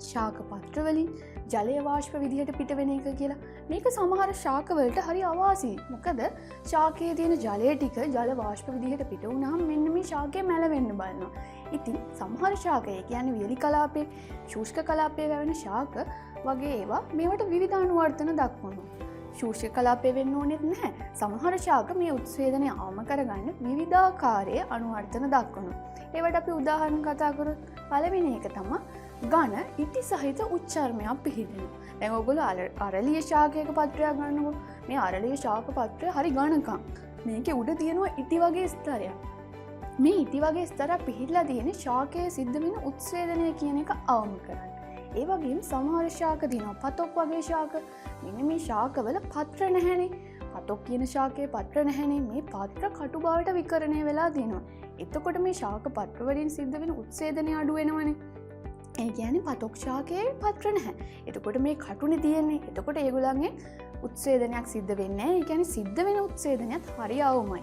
ශාක පත්‍රවලින් ජලය වාෂ්ප විදිහට පිට වෙන එක කියලා. මේක සමහර ශාකවලට හරි අවාසි. මොකද ශාකයේ තියෙන ජලය ටික ජල වාෂ්ප විදිහට පිට වුණාම මෙන්න මේ ශාකය මැලවෙන්න බලනවා. ඉතින් සමහර ශාකය කියන්නේ වියලි කලාපේ, ශුෂ්ක කලාපේ වැවෙන ශාක වගේ ඒවා මේවට විවිධ අනුවර්තන දක්වනවා. ශුෂ්ක කලාපේ වෙන්න ඕනෙත් නැහැ. සමහර ශාක මේ උත්සේදනය අවම කරගන්න විවිධාකාරයේ අනුවර්තන දක්වනවා. ඒවට අපි උදාහරණ කතා කරොත් පළවෙනි එක තමයි ඝන ඉටි සහිත උච්චර්මයක් පිහිටෙනවා. දැන් ඔයගොල්ලෝ අරලිය ශාකයක පත්‍රයක් ගන්නකො මේ අරලිය ශාක පත්‍රය හරි ඝනකම්. මේකේ උඩ තියෙනවා ඉටි වගේ ස්තරයක්. මේ ඉටි වගේ ස්තරයක් පිහිටලා තියෙන ශාකයේ සිද්ධ වෙන උත්සේදනය කියන එක අවම කරන්න. ඒ වගේම සමහර ශාක තියෙනවා පතොක් වගේ ශාක. මෙන්න මේ ශාකවල පත්‍ර නැහැනේ. පතොක් කියන ශාකයේ පත්‍ර නැහැනේ. මේ පත්‍ර කටු බවට විකරණය වෙලා තියෙනවා. එතකොට මේ ශාක පත්‍ර වලින් සිද්ධ වෙන උත්සේදනය අඩු වෙනවනේ. ඒ කියන්නේ පතොක් ශාකයේ පත්‍ර නැහැ. එතකොට මේ කටුනේ තියෙන්නේ. එතකොට ඒගොල්ලන්ගේ උත්සේදනයක් සිද්ධ වෙන්නේ නැහැ. ඒ කියන්නේ සිද්ධ වෙන උත්සේදනයත් හරි අවමයි.